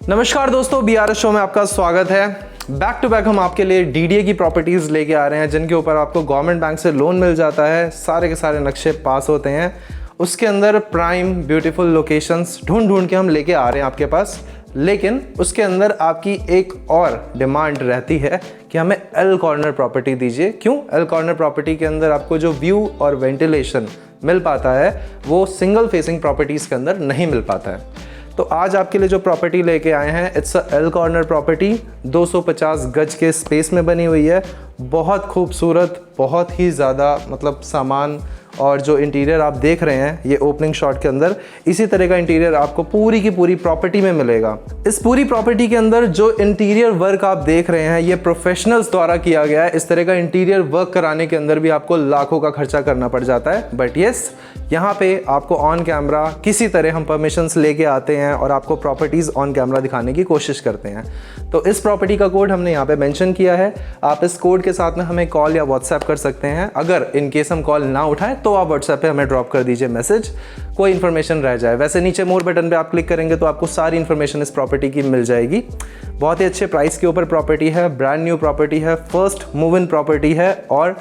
नमस्कार दोस्तों, BRS show में आपका स्वागत है। बैक टू बैक हम आपके लिए DDA की प्रॉपर्टीज़ लेके आ रहे हैं जिनके ऊपर आपको गवर्नमेंट बैंक से लोन मिल जाता है। सारे के सारे नक्शे पास होते हैं। उसके अंदर प्राइम ब्यूटीफुल लोकेशंस ढूंढ के हम लेके आ रहे हैं आपके पास। लेकिन उसके अंदर आपकी एक और डिमांड रहती है कि हमें एल कॉर्नर प्रॉपर्टी दीजिए। क्यों? एल कॉर्नर प्रॉपर्टी के अंदर आपको जो व्यू और वेंटिलेशन मिल पाता है वो सिंगल फेसिंग प्रॉपर्टीज़ के अंदर नहीं मिल पाता है। तो आज आपके लिए जो प्रॉपर्टी लेके आए हैं, it's a L corner property. 250 गज के स्पेस में बनी हुई है। बहुत खूबसूरत, बहुत ही ज़्यादा मतलब सामान और जो इंटीरियर आप देख रहे हैं ये ओपनिंग शॉट के अंदर, इसी तरह का इंटीरियर आपको पूरी की पूरी प्रॉपर्टी में मिलेगा। इस पूरी प्रॉपर्टी के अंदर जो इंटीरियर वर्क आप देख रहे हैं ये प्रोफेशनल्स द्वारा किया गया है। इस तरह का इंटीरियर वर्क कराने के अंदर भी आपको लाखों का खर्चा करना पड़ जाता है। बट येस, यहाँ पे आपको ऑन कैमरा किसी तरह हम परमिशंस लेके आते हैं और आपको प्रॉपर्टीज़ ऑन कैमरा दिखाने की कोशिश करते हैं। तो इस प्रॉपर्टी का कोड हमने यहाँ पे मेंशन किया है। आप इस कोड के साथ में हमें कॉल या व्हाट्सएप कर सकते हैं। अगर इन केस हम कॉल ना उठाएं तो आप व्हाट्सएप पे हमें ड्रॉप कर दीजिए मैसेज, कोई इन्फॉर्मेशन रह जाए। वैसे नीचे मोर बटन पे आप क्लिक करेंगे तो आपको सारी इन्फॉर्मेशन इस प्रॉपर्टी की मिल जाएगी। बहुत ही अच्छे प्राइस के ऊपर प्रॉपर्टी है, ब्रांड न्यू प्रॉपर्टी है, फर्स्ट मूव इन प्रॉपर्टी है और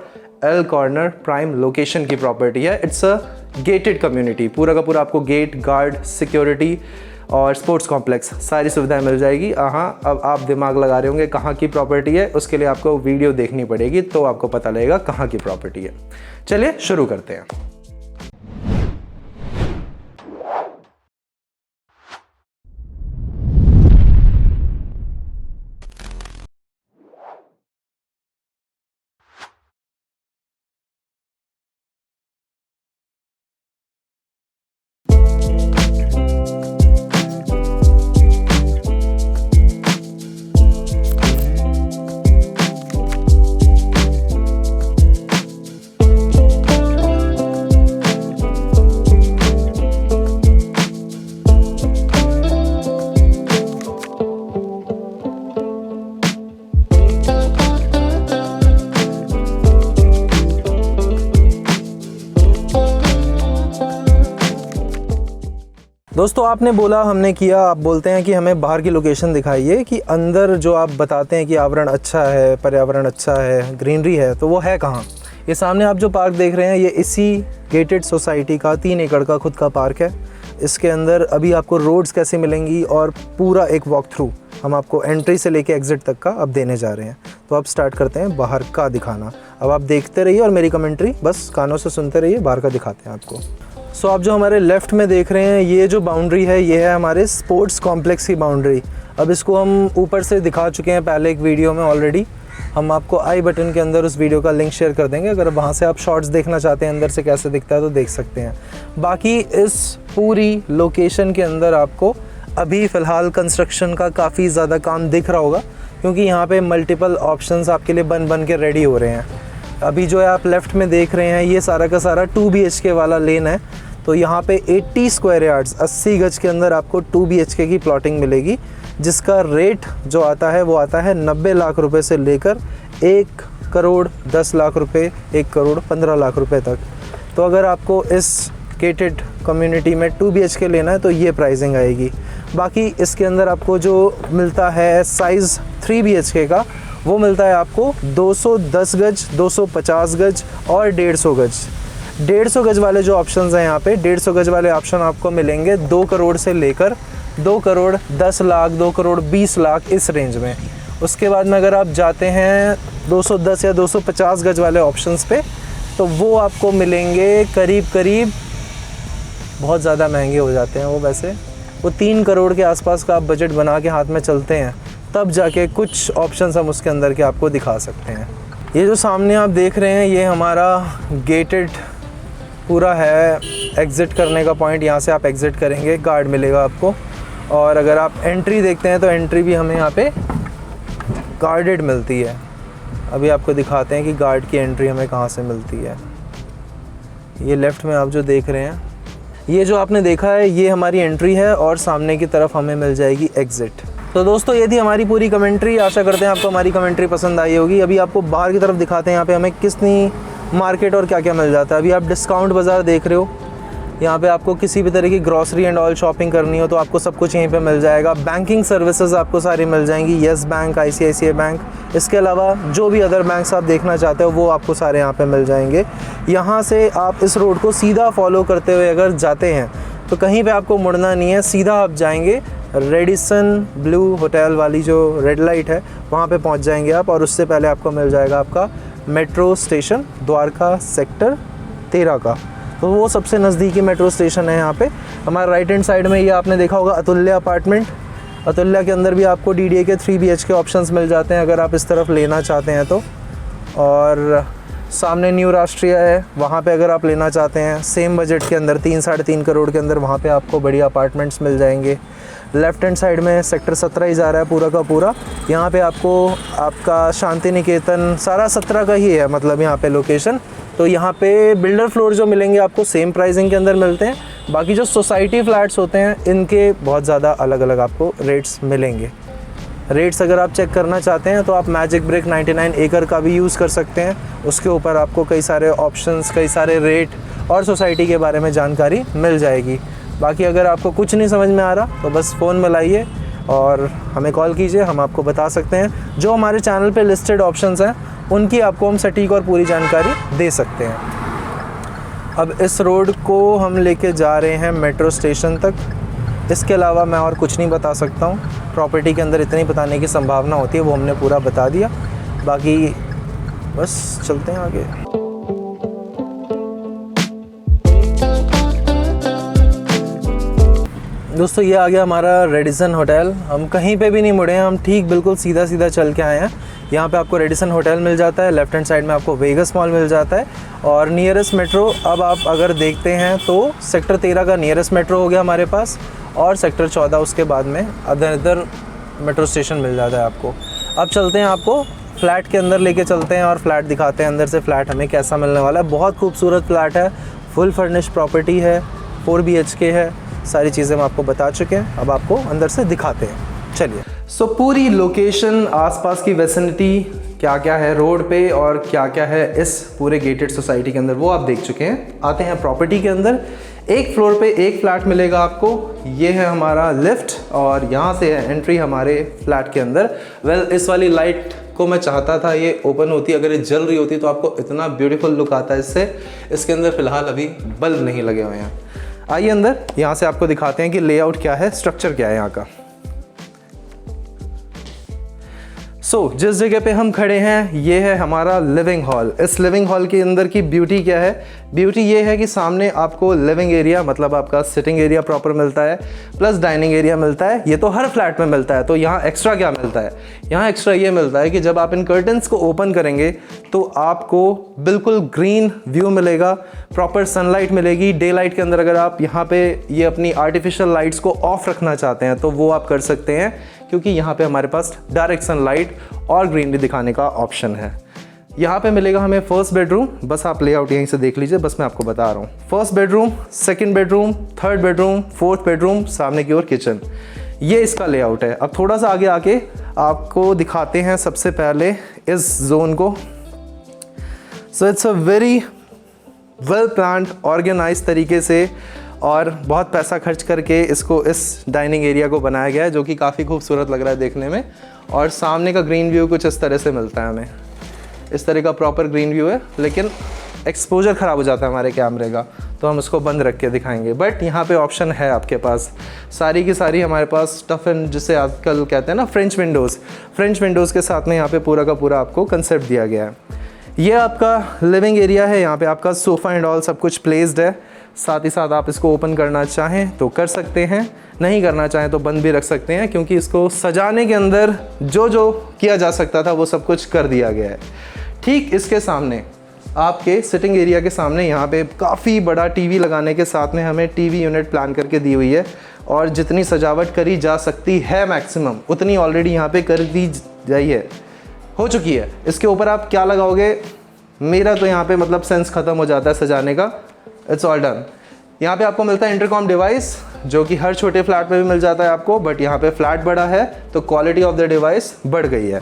एल कॉर्नर प्राइम लोकेशन की प्रॉपर्टी है। इट्स अ गेटेड कम्युनिटी, पूरा का पूरा आपको गेट, गार्ड, सिक्योरिटी और स्पोर्ट्स कॉम्प्लेक्स सारी सुविधाएं मिल जाएगी। हाँ, अब आप दिमाग लगा रहे होंगे कहाँ की प्रॉपर्टी है, उसके लिए आपको वीडियो देखनी पड़ेगी तो आपको पता लगेगा कहाँ की प्रॉपर्टी है। चलिए शुरू करते हैं। दोस्तों आपने बोला, हमने किया। आप बोलते हैं कि हमें बाहर की लोकेशन दिखाइए कि अंदर जो आप बताते हैं कि आवरण अच्छा है, पर्यावरण अच्छा है, ग्रीनरी है, तो वो है कहाँ? ये सामने आप जो पार्क देख रहे हैं ये इसी गेटेड सोसाइटी का 3 एकड़ का खुद का पार्क है। इसके अंदर अभी आपको रोड्स कैसे मिलेंगी और पूरा एक वॉक थ्रू हम आपको एंट्री से लेके एग्जिट तक का अब देने जा रहे हैं। तो अब स्टार्ट करते हैं बाहर का दिखाना। अब आप देखते रहिए और मेरी कमेंट्री बस कानों से सुनते रहिए। बाहर का दिखाते हैं आपको। सो आप जो हमारे लेफ़्ट में देख रहे हैं ये जो बाउंड्री है ये है हमारे स्पोर्ट्स कॉम्प्लेक्स की बाउंड्री। अब इसको हम ऊपर से दिखा चुके हैं पहले एक वीडियो में ऑलरेडी। हम आपको आई बटन के अंदर उस वीडियो का लिंक शेयर कर देंगे। अगर वहाँ से आप शॉर्ट्स देखना चाहते हैं अंदर से कैसे दिखता है तो देख सकते हैं। बाकी इस पूरी लोकेशन के अंदर आपको अभी फ़िलहाल कंस्ट्रक्शन का काफ़ी ज़्यादा काम दिख रहा होगा क्योंकि यहाँ पे मल्टीपल ऑप्शंस आपके लिए बन के रेडी हो रहे हैं। अभी जो है आप लेफ़्ट में देख रहे हैं ये सारा का सारा 2 BHK वाला लेन है। तो यहाँ पे 80 स्क्वायर यार्ड्स 80 गज के अंदर आपको 2 BHK की प्लॉटिंग मिलेगी, जिसका रेट जो आता है वो आता है 90 लाख रुपए से लेकर 1 करोड़ 10 लाख रुपए, 1 करोड़ 15 लाख रुपए तक। तो अगर आपको इस गेटेड कम्युनिटी में 2 BHK लेना है तो ये प्राइसिंग आएगी। बाकी इसके अंदर आपको जो मिलता है साइज़ 3 BHK का वो मिलता है आपको 210 गज, 250 गज और 150 गज। 150 गज वाले जो ऑप्शंस हैं यहाँ पे, 150 गज वाले ऑप्शन आपको मिलेंगे 2 करोड़ से लेकर 2 करोड़ 10 लाख, 2 करोड़ 20 लाख इस रेंज में। उसके बाद में अगर आप जाते हैं 210 या 250 गज वाले ऑप्शंस पे तो वो आपको मिलेंगे करीब बहुत ज़्यादा महंगे हो जाते हैं वो। वैसे वो 3 करोड़ के आसपास का आप बजट बना के हाथ में चलते हैं तब जाके कुछ ऑप्शंस हम उसके अंदर के आपको दिखा सकते हैं। ये जो सामने आप देख रहे हैं ये हमारा गेटेड पूरा है एग्ज़िट करने का पॉइंट। यहाँ से आप एग्ज़िट करेंगे, गार्ड मिलेगा आपको। और अगर आप एंट्री देखते हैं तो एंट्री भी हमें यहाँ पे गार्डेड मिलती है। अभी आपको दिखाते हैं कि गार्ड की एंट्री हमें कहाँ से मिलती है। ये लेफ़्ट में आप जो देख रहे हैं, ये जो आपने देखा है ये हमारी एंट्री है और सामने की तरफ हमें मिल जाएगी एग्ज़िट। तो दोस्तों ये थी हमारी पूरी कमेंट्री। आशा करते हैं आपको हमारी कमेंट्री पसंद आई होगी। अभी आपको बाहर की तरफ दिखाते हैं यहाँ पे हमें कितनी मार्केट और क्या क्या मिल जाता है। अभी आप डिस्काउंट बाज़ार देख रहे हो। यहाँ पे आपको किसी भी तरह की ग्रॉसरी एंड ऑल शॉपिंग करनी हो तो आपको सब कुछ यहीं पे मिल जाएगा। बैंकिंग सर्विसेज आपको सारी मिल जाएंगी, येस बैंक, ICICI बैंक, इसके अलावा जो भी अदर बैंक्स आप देखना चाहते हो वो आपको सारे यहाँ पे मिल जाएंगे। यहाँ से आप इस रोड को सीधा फॉलो करते हुए अगर जाते हैं तो कहीं पे आपको मुड़ना नहीं है, सीधा आप जाएंगे रेडिसन ब्लू होटल वाली जो रेड लाइट है वहाँ पे पहुँच जाएंगे आप, और उससे पहले आपको मिल जाएगा आपका मेट्रो स्टेशन द्वारका सेक्टर 13 का। तो वो सबसे नज़दीकी मेट्रो स्टेशन है यहाँ पे। हमारा राइट हैंड साइड में ये आपने देखा होगा अतुल्या अपार्टमेंट। अतुल्या के अंदर भी आपको DDA के 3 BHK ऑप्शंस मिल जाते हैं अगर आप इस तरफ लेना चाहते हैं तो। और सामने न्यू राष्ट्रीय है, वहाँ पे अगर आप लेना चाहते हैं सेम बजट के अंदर 3-3.5 करोड़ के अंदर वहाँ पे आपको बढ़िया अपार्टमेंट्स मिल जाएंगे। लेफ़्ट हैंड साइड में सेक्टर 17 ही जा रहा है पूरा का पूरा। यहाँ पे आपको आपका शांति निकेतन सारा 17 का ही है, मतलब यहाँ पे लोकेशन। तो यहाँ पे बिल्डर फ्लोर जो मिलेंगे आपको सेम प्राइसिंग के अंदर मिलते हैं, बाकी जो सोसाइटी फ्लैट्स होते हैं इनके बहुत ज़्यादा अलग अलग आपको रेट्स मिलेंगे। रेट्स अगर आप चेक करना चाहते हैं तो आप मैजिक ब्रिक 99 एकड़ का भी यूज़ कर सकते हैं। उसके ऊपर आपको कई सारे ऑप्शंस, कई सारे रेट और सोसाइटी के बारे में जानकारी मिल जाएगी। बाकी अगर आपको कुछ नहीं समझ में आ रहा तो बस फ़ोन मिलाइए और हमें कॉल कीजिए, हम आपको बता सकते हैं। जो हमारे चैनल पे लिस्टेड ऑप्शंस हैं उनकी आपको हम सटीक और पूरी जानकारी दे सकते हैं। अब इस रोड को हम लेके जा रहे हैं मेट्रो स्टेशन तक। इसके अलावा मैं और कुछ नहीं बता सकता हूँ। प्रॉपर्टी के अंदर इतनी बताने की संभावना होती है वो हमने पूरा बता दिया, बाकी बस चलते हैं आगे। दोस्तों ये आ गया हमारा रेडिसन होटल। हम कहीं पे भी नहीं मुड़े हैं, हम ठीक बिल्कुल सीधा सीधा चल के आए हैं। यहाँ पे आपको रेडिसन होटल मिल जाता है, लेफ्ट हैंड साइड में आपको वेगस मॉल मिल जाता है और नियरेस्ट मेट्रो अब आप अगर देखते हैं तो सेक्टर 13 का नियरेस्ट मेट्रो हो गया हमारे पास, और सेक्टर 14 उसके बाद में अदर मेट्रो स्टेशन मिल जाता है आपको। अब चलते हैं, आपको फ्लैट के अंदर लेके चलते हैं और फ्लैट दिखाते हैं अंदर से फ्लैट हमें कैसा मिलने वाला है। बहुत खूबसूरत फ्लैट है, फुल फर्निश्ड प्रॉपर्टी है, 4 BHK है, सारी चीज़ें हम आपको बता चुके हैं। अब आपको अंदर से दिखाते हैं, चलिए। सो पूरी लोकेशन, आसपास की वेसिनिटी, क्या क्या है रोड पे और क्या क्या है इस पूरे गेटेड सोसाइटी के अंदर वो आप देख चुके हैं। आते हैं प्रॉपर्टी के अंदर। एक फ्लोर पे एक फ्लैट मिलेगा आपको। ये है हमारा लिफ्ट और यहाँ से है एंट्री हमारे फ्लैट के अंदर। इस वाली लाइट को मैं चाहता था ये ओपन होती, अगर ये जल रही होती तो आपको इतना ब्यूटीफुल लुक आता है इससे। इसके अंदर फ़िलहाल अभी बल्ब नहीं लगे हुए हैं। आइए अंदर, यहाँ से आपको दिखाते हैं कि लेआउट क्या है, स्ट्रक्चर क्या है यहाँ का। जिस जगह पे हम खड़े हैं ये है हमारा लिविंग हॉल। इस लिविंग हॉल के अंदर की ब्यूटी क्या है? ब्यूटी ये है कि सामने आपको लिविंग एरिया, मतलब आपका सिटिंग एरिया प्रॉपर मिलता है, प्लस डाइनिंग एरिया मिलता है। ये तो हर फ्लैट में मिलता है। तो यहाँ एक्स्ट्रा क्या मिलता है? यहाँ एक्स्ट्रा ये मिलता है कि जब आप इन कर्टन्स को ओपन करेंगे तो आपको बिल्कुल ग्रीन व्यू मिलेगा, प्रॉपर सनलाइट मिलेगी। डे लाइट के अंदर अगर आप यहाँ पे ये अपनी आर्टिफिशियल लाइट्स को ऑफ रखना चाहते हैं तो वो आप कर सकते हैं, क्योंकि यहाँ पे हमारे पास डायरेक्ट सनलाइट और ग्रीनरी दिखाने का ऑप्शन है। यहाँ पे मिलेगा हमें फर्स्ट बेडरूम। बस आप लेआउट यहीं से देख लीजिए, बस मैं आपको बता रहा हूँ। First bedroom, second bedroom, third bedroom, fourth bedroom, सामने की ओर किचन, ये इसका लेआउट है। अब थोड़ा सा आगे आके आपको दिखाते हैं सबसे पहले इस जोन को। So it's a very well planned, organise तरीके से और बहुत पैसा खर्च करके इसको, इस डाइनिंग एरिया को बनाया गया है, जो कि काफ़ी खूबसूरत लग रहा है देखने में। और सामने का ग्रीन व्यू कुछ इस तरह से मिलता है हमें। इस तरह का प्रॉपर ग्रीन व्यू है, लेकिन एक्सपोजर ख़राब हो जाता है हमारे कैमरे का, तो हम उसको बंद रख के दिखाएंगे। बट यहाँ पे ऑप्शन है आपके पास, सारी की सारी हमारे पास टफ एंड, जिसे आजकल कहते हैं ना फ्रेंच विंडोज़ के साथ में यहाँ पे पूरा का पूरा आपको कंसेप्ट दिया गया है। ये आपका लिविंग एरिया है, यहाँ पे आपका सोफ़ा एंड ऑल सब कुछ प्लेस्ड है। साथ ही साथ आप इसको ओपन करना चाहें तो कर सकते हैं, नहीं करना चाहें तो बंद भी रख सकते हैं, क्योंकि इसको सजाने के अंदर जो जो किया जा सकता था वो सब कुछ कर दिया गया है। ठीक इसके सामने आपके सिटिंग एरिया के सामने यहाँ पे काफ़ी बड़ा टीवी लगाने के साथ में हमें टीवी यूनिट प्लान करके दी हुई है, और जितनी सजावट करी जा सकती है मैक्सिमम उतनी ऑलरेडी यहाँ पे कर दी गई है, हो चुकी है। इसके ऊपर आप क्या लगाओगे, मेरा तो यहाँ पे मतलब सेंस ख़त्म हो जाता है सजाने का। It's all done. यहाँ पे आपको मिलता है इंटरकॉम डिवाइस, जो कि हर छोटे फ्लैट में भी मिल जाता है आपको, बट यहाँ पे फ्लैट बड़ा है तो क्वालिटी ऑफ द डिवाइस बढ़ गई है।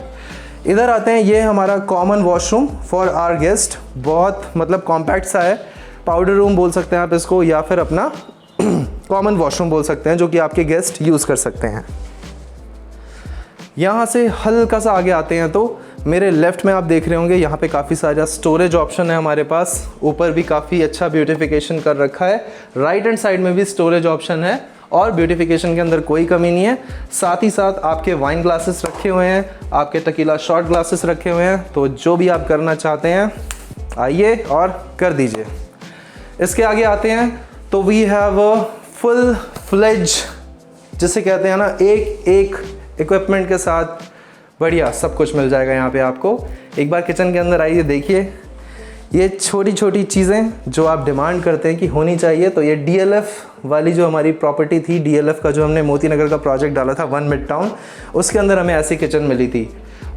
इधर आते हैं, ये हमारा common washroom for our guest. बहुत मतलब कॉम्पैक्ट सा है, पाउडर रूम बोल सकते हैं आप इसको, या फिर अपना कॉमन वॉशरूम बोल सकते हैं, जो कि आपके गेस्ट यूज़ कर सकते हैं। यहाँ से हल्का सा आगे आते हैं तो मेरे लेफ़्ट में आप देख रहे होंगे यहाँ पे काफ़ी सारा स्टोरेज ऑप्शन है हमारे पास। ऊपर भी काफ़ी अच्छा ब्यूटिफिकेशन कर रखा है। राइट हैंड साइड में भी स्टोरेज ऑप्शन है और ब्यूटिफिकेशन के अंदर कोई कमी नहीं है। साथ ही साथ आपके वाइन ग्लासेस रखे हुए हैं, आपके टकीला शॉट ग्लासेस रखे हुए हैं। तो जो भी आप करना चाहते हैं आइए और कर दीजिए। इसके आगे आते हैं तो we have a full fledge, जिसे कहते हैं ना, एक इक्विपमेंट के साथ बढ़िया सब कुछ मिल जाएगा यहाँ पे आपको। एक बार किचन के अंदर आइए, देखिए ये छोटी छोटी चीज़ें जो आप डिमांड करते हैं कि होनी चाहिए। तो ये DLF वाली जो हमारी प्रॉपर्टी थी, DLF का जो हमने मोती नगर का प्रोजेक्ट डाला था 1 मिड टाउन, उसके अंदर हमें ऐसी किचन मिली थी।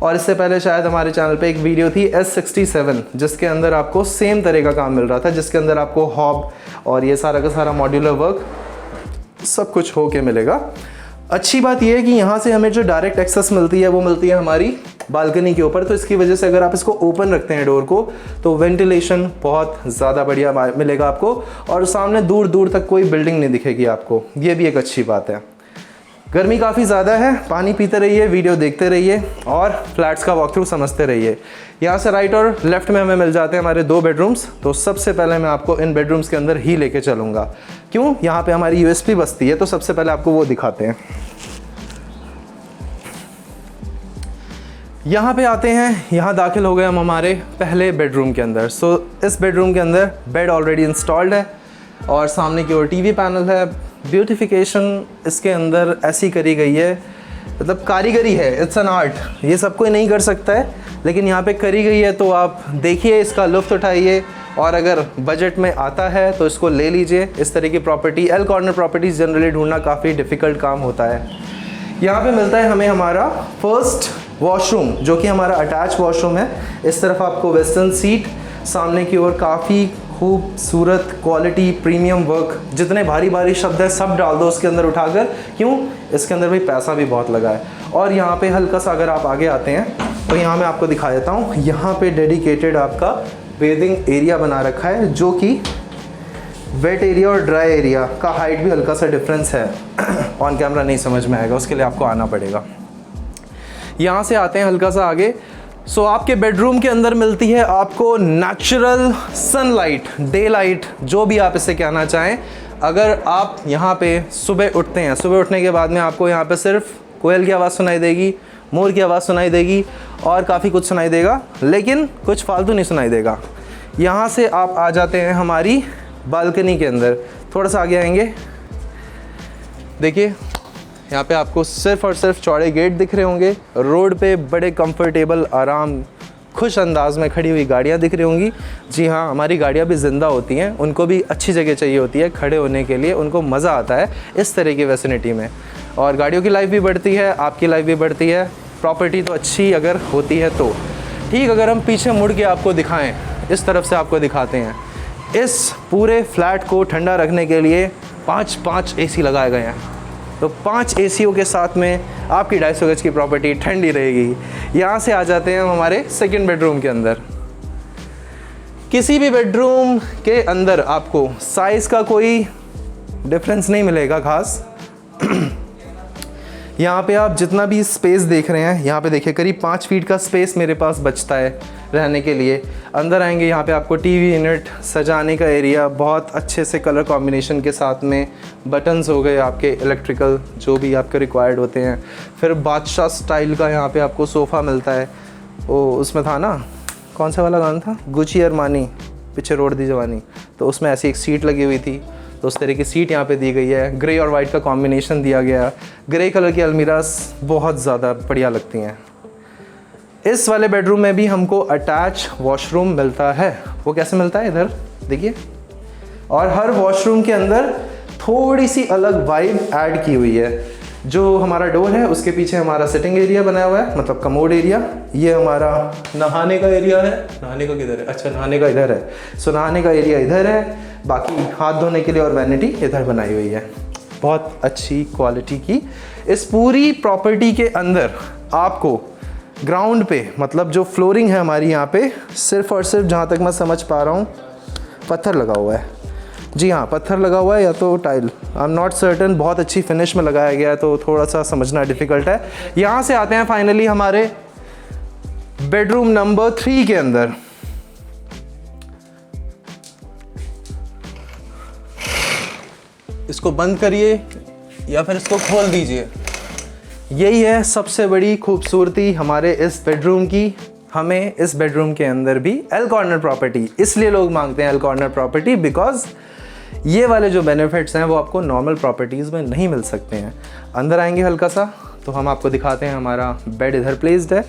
और इससे पहले शायद हमारे चैनल पे एक वीडियो थी S67, जिसके अंदर आपको सेम तरह का काम मिल रहा था, जिसके अंदर आपको हॉब और ये सारा का सारा मॉड्यूलर वर्क सब कुछ हो के मिलेगा। अच्छी बात यह है कि यहाँ से हमें जो डायरेक्ट एक्सेस मिलती है वो मिलती है हमारी बालकनी के ऊपर। तो इसकी वजह से अगर आप इसको ओपन रखते हैं डोर को, तो वेंटिलेशन बहुत ज़्यादा बढ़िया मिलेगा आपको, और सामने दूर दूर तक कोई बिल्डिंग नहीं दिखेगी आपको। ये भी एक अच्छी बात है। गर्मी काफ़ी ज़्यादा है, पानी पीते रहिए, वीडियो देखते रहिए और फ्लैट्स का वॉक थ्रू समझते रहिए। यहाँ से राइट और लेफ्ट में हमें मिल जाते हैं हमारे 2 बेडरूम्स। तो सबसे पहले मैं आपको इन बेडरूम्स के अंदर ही लेके चलूँगा। क्यों? यहाँ पे हमारी USP बसती है, तो सबसे पहले आपको वो दिखाते हैं। यहाँ पे आते हैं, यहाँ दाखिल हो गए हम हमारे पहले बेडरूम के अंदर। सो इस बेडरूम के अंदर बेड ऑलरेडी इंस्टॉल्ड है और सामने की ओर TV पैनल है। ब्यूटिफिकेशन इसके अंदर ऐसी करी गई है, मतलब कारीगरी है, इट्स एन आर्ट। ये सब कोई नहीं कर सकता है, लेकिन यहाँ पे करी गई है। तो आप देखिए, इसका लुत्फ़ उठाइए, और अगर बजट में आता है तो इसको ले लीजिए। इस तरह की property, L corner properties generally ढूंढना काफ़ी डिफ़िकल्ट काम होता है। यहाँ पे मिलता है हमें हमारा फर्स्ट वॉशरूम, जो कि हमारा अटैच वॉशरूम है। इस तरफ आपको वेस्टर्न सीट, सामने की ओर काफ़ी खूबसूरत क्वालिटी प्रीमियम वर्क, जितने भारी भारी शब्द है सब डाल दो उसके अंदर उठाकर। क्यों? इसके अंदर भी पैसा भी बहुत लगा है। और यहाँ पे हल्का सा अगर आप आगे आते हैं तो यहाँ मैं आपको दिखा देता हूँ। यहाँ पे डेडिकेटेड आपका बेदिंग एरिया बना रखा है, जो कि वेट एरिया और ड्राई एरिया का हाइट भी हल्का सा डिफरेंस है। ऑन कैमरा नहीं समझ में आएगा, उसके लिए आपको आना पड़ेगा। यहाँ से आते हैं हल्का सा आगे। सो आपके बेडरूम के अंदर मिलती है आपको नेचुरल सनलाइट, डे लाइट, जो भी आप इसे कहना चाहें। अगर आप यहाँ पे सुबह उठते हैं, सुबह उठने के बाद में आपको यहाँ पे सिर्फ कोयल की आवाज़ सुनाई देगी, मोर की आवाज़ सुनाई देगी और काफ़ी कुछ सुनाई देगा, लेकिन कुछ फालतू नहीं सुनाई देगा। यहाँ से आप आ जाते हैं हमारी बालकनी के अंदर। थोड़ा सा आगे आएंगे, देखिए यहाँ पे आपको सिर्फ और सिर्फ चौड़े गेट दिख रहे होंगे। रोड पे बड़े कंफर्टेबल, आराम, खुश अंदाज में खड़ी हुई गाड़ियाँ दिख रही होंगी। जी हाँ, हमारी गाड़ियाँ भी ज़िंदा होती हैं, उनको भी अच्छी जगह चाहिए होती है खड़े होने के लिए। उनको मज़ा आता है इस तरह की वैसिनिटी में, और गाड़ियों की लाइफ भी बढ़ती है, आपकी लाइफ भी बढ़ती है। प्रॉपर्टी तो अच्छी अगर होती है तो ठीक। अगर हम पीछे मुड़ के आपको दिखाएँ, इस तरफ से आपको दिखाते हैं, इस पूरे फ्लैट को ठंडा रखने के लिए 5 AC लगाए गए हैं। तो 5 ACओं के साथ में आपकी 250 गज की प्रॉपर्टी ठंडी रहेगी। यहाँ से आ जाते हैं हम हमारे सेकंड बेडरूम के अंदर। किसी भी बेडरूम के अंदर आपको साइज़ का कोई डिफरेंस नहीं मिलेगा खास। यहाँ पे आप जितना भी स्पेस देख रहे हैं, यहाँ पे देखिए करीब 5 फीट का स्पेस मेरे पास बचता है रहने के लिए। अंदर आएंगे, यहाँ पे आपको TV यूनिट, सजाने का एरिया, बहुत अच्छे से कलर कॉम्बिनेशन के साथ में बटन्स हो गए आपके इलेक्ट्रिकल, जो भी आपके रिक्वायर्ड होते हैं। फिर बादशाह स्टाइल का यहाँ पे आपको सोफ़ा मिलता है। वो उसमें था ना, कौन सा वाला गाना था, गुची अरमानी, पीछे रोड दी जवानी, तो उसमें ऐसी एक सीट लगी हुई थी, तो उस तरह की सीट यहाँ पे दी गई है। ग्रे और वाइट का कॉम्बिनेशन दिया गया। ग्रे कलर की अलमीरास बहुत ज़्यादा बढ़िया लगती हैं। इस वाले बेडरूम में भी हमको अटैच वॉशरूम मिलता है। वो कैसे मिलता है, इधर देखिए। और हर वॉशरूम के अंदर थोड़ी सी अलग वाइब ऐड की हुई है। जो हमारा डोर है उसके पीछे हमारा सिटिंग एरिया बनाया हुआ है, मतलब कमोड एरिया। ये हमारा नहाने का एरिया है। नहाने का किधर है? अच्छा, नहाने का इधर है। सो नहाने का एरिया इधर है, बाकी हाथ धोने के लिए और वैनिटी इधर बनाई हुई है। बहुत अच्छी क्वालिटी की। इस पूरी प्रॉपर्टी के अंदर आपको ग्राउंड पे, मतलब जो फ्लोरिंग है हमारी यहाँ पे, सिर्फ और सिर्फ जहाँ तक मैं समझ पा रहा हूँ पत्थर लगा हुआ है। जी हाँ, पत्थर लगा हुआ है या तो tile, I am not certain. बहुत अच्छी फिनिश में लगाया गया है तो थोड़ा सा समझना डिफ़िकल्ट है। यहाँ से आते हैं फाइनली हमारे बेडरूम नंबर 3 के अंदर। इसको बंद करिए या फिर इसको खोल दीजिए। यही है सबसे बड़ी खूबसूरती हमारे इस बेडरूम की। हमें इस बेडरूम के अंदर भी एल कॉर्नर प्रॉपर्टी, इसलिए लोग मांगते हैं एल कॉर्नर प्रॉपर्टी, बिकॉज ये वाले जो बेनिफिट्स हैं वो आपको नॉर्मल प्रॉपर्टीज़ में नहीं मिल सकते हैं। अंदर आएंगे हल्का सा तो हम आपको दिखाते हैं हमारा बेड इधर प्लेस्ड है।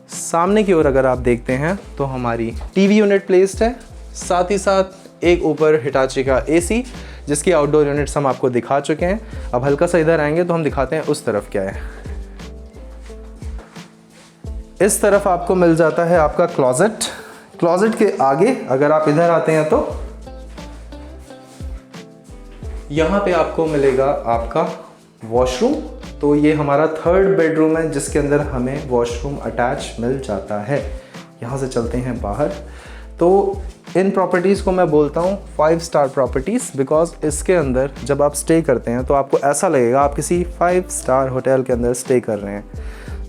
सामने की ओर अगर आप देखते हैं तो हमारी टीवी यूनिट प्लेस्ड है, साथ ही साथ एक ऊपर हिटाची का एसी जिसकी आउटडोर यूनिट्स हम आपको दिखा चुके हैं। अब हल्का सा इधर आएंगे तो हम दिखाते हैं उस तरफ क्या है। इस तरफ आपको मिल जाता है आपका क्लोजेट। क्लोजेट के आगे अगर आप इधर आते हैं तो यहाँ पे आपको मिलेगा आपका वॉशरूम। तो ये हमारा 3rd बेडरूम है जिसके अंदर हमें वॉशरूम अटैच मिल जाता है। यहाँ से चलते हैं बाहर। तो इन प्रॉपर्टीज़ को मैं बोलता हूँ 5 स्टार प्रॉपर्टीज़, बिकॉज इसके अंदर जब आप स्टे करते हैं तो आपको ऐसा लगेगा आप किसी 5 स्टार होटल के अंदर स्टे कर रहे हैं।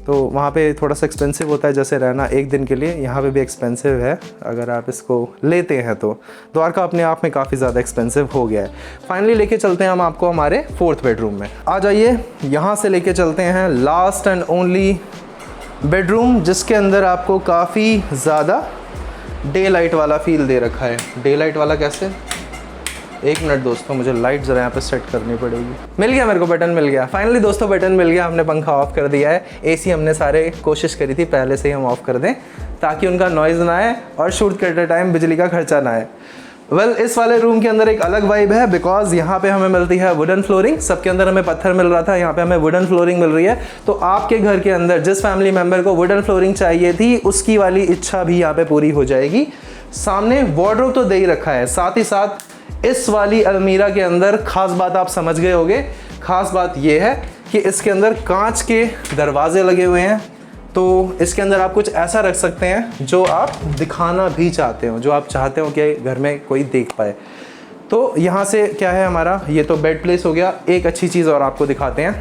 तो वहाँ पे थोड़ा सा एक्सपेंसिव होता है जैसे रहना एक दिन के लिए, यहाँ पे भी एक्सपेंसिव है अगर आप इसको लेते हैं तो। द्वारका अपने आप में काफ़ी ज़्यादा एक्सपेंसिव हो गया है। फाइनली लेके चलते हैं हम आपको हमारे 4th बेडरूम में। आ जाइए, यहाँ से लेके चलते हैं लास्ट एंड ओनली बेडरूम जिसके अंदर आपको काफ़ी ज़्यादा डे लाइट वाला फील दे रखा है। डे लाइट वाला कैसे? एक मिनट दोस्तों, मुझे लाइट ज़रा यहाँ पे सेट करनी पड़ेगी। मिल गया मेरे को, बटन मिल गया फाइनली दोस्तों, बटन मिल गया। हमने पंखा ऑफ कर दिया है। एसी हमने सारे कोशिश करी थी पहले से ही हम ऑफ कर दें ताकि उनका नॉइज़ ना आए और शूट करते टाइम बिजली का खर्चा ना आए। वेल, इस वाले रूम के अंदर एक अलग वाइब है बिकॉज यहाँ पे हमें मिलती है वुडन फ्लोरिंग। सबके अंदर हमें पत्थर मिल रहा था, यहाँ पे हमें वुडन फ्लोरिंग मिल रही है। तो आपके घर के अंदर जिस फैमिली मेम्बर को वुडन फ्लोरिंग चाहिए थी उसकी वाली इच्छा भी यहाँ पे पूरी हो जाएगी। सामने वार्डरोब तो दे ही रखा है, साथ ही साथ इस वाली अलमीरा के अंदर खास बात आप समझ गए होंगे। खास बात यह है कि इसके अंदर कांच के दरवाजे लगे हुए हैं। तो इसके अंदर आप कुछ ऐसा रख सकते हैं जो आप दिखाना भी चाहते हो, जो आप चाहते हो कि घर में कोई देख पाए। तो यहाँ से क्या है हमारा, ये तो बेड प्लेस हो गया। एक अच्छी चीज़ और आपको दिखाते हैं।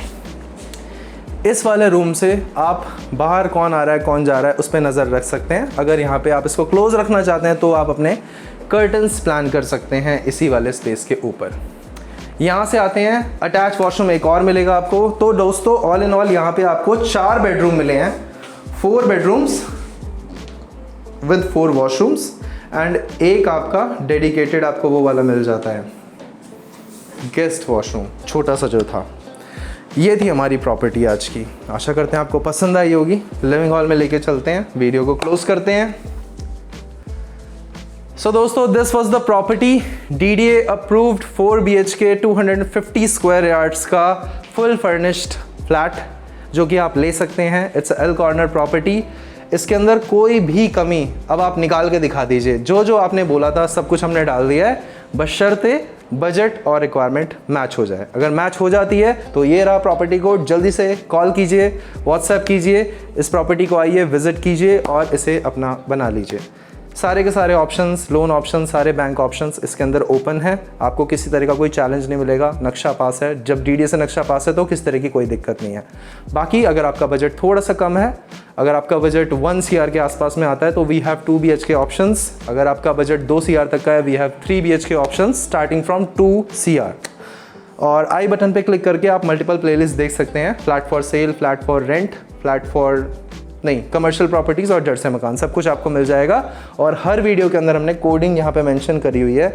इस वाले रूम से आप बाहर कौन आ रहा है कौन जा रहा है उस पर नज़र रख सकते हैं। अगर यहाँ पे आप इसको क्लोज़ रखना चाहते हैं तो आप अपने कर्टन्स प्लान कर सकते हैं इसी वाले स्पेस के ऊपर। यहाँ से आते हैं, अटैच वॉशरूम एक और मिलेगा आपको। तो दोस्तों ऑल इन ऑल यहाँ पे आपको 4 बेडरूम मिले हैं, 4 बेडरूम्स विद 4 वॉशरूम्स एंड एक आपका डेडिकेटेड आपको वो वाला मिल जाता है गेस्ट वॉशरूम, छोटा सा जो था। ये थी हमारी प्रॉपर्टी आज की। आशा करते हैं आपको पसंद आई होगी। लिविंग हॉल में लेके चलते हैं, वीडियो को क्लोज करते हैं। सो दोस्तों, this was the property, DDA approved 4 BHK 250 square yards का फुल फर्निश्ड फ्लैट जो कि आप ले सकते हैं। It's L corner property. इसके अंदर कोई भी कमी अब आप निकाल के दिखा दीजिए। जो जो आपने बोला था सब कुछ हमने डाल दिया है, बशर्ते बजट और रिक्वायरमेंट मैच हो जाए। अगर मैच हो जाती है तो ये रहा प्रॉपर्टी कोड। जल्दी से कॉल कीजिए, व्हाट्सएप कीजिए, इस प्रॉपर्टी को आइए विजिट कीजिए और इसे अपना बना लीजिए। सारे के सारे ऑप्शंस, लोन ऑप्शन, सारे बैंक ऑप्शंस इसके अंदर ओपन है। आपको किसी तरह का कोई चैलेंज नहीं मिलेगा। नक्शा पास है, जब DDA से नक्शा पास है तो किस तरह की कोई दिक्कत नहीं है। बाकी अगर आपका बजट थोड़ा सा कम है, अगर आपका बजट 1 CR के आसपास में आता है तो वी हैव 2 BHK ऑप्शंस। अगर आपका बजट 2 CR तक का है, we have 3 BHK options starting from 2 CR। और आई बटन पे क्लिक करके आप मल्टीपल प्लेलिस्ट देख सकते हैं। Flat for sale, flat for rent, flat for commercial properties और जड़ से मकान, सब कुछ आपको मिल जाएगा। और हर वीडियो के अंदर हमने कोडिंग यहाँ पे मेंशन करी हुई है।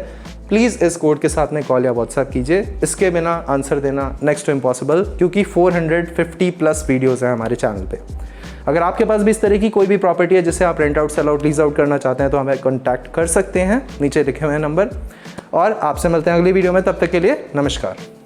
प्लीज़ इस कोड के साथ में कॉल या व्हाट्सएप कीजिए। इसके बिना आंसर देना नेक्स्ट टू इम्पॉसिबल, क्योंकि 450+ वीडियोज़ हैं हमारे चैनल पे। अगर आपके पास भी इस तरह की कोई भी प्रॉपर्टी है जिसे आप rent out, sell out, lease out करना चाहते हैं तो हमें कॉन्टैक्ट कर सकते हैं। नीचे लिखे हुए हैं नंबर। और आपसे मिलते हैं अगली वीडियो में, तब तक के लिए नमस्कार।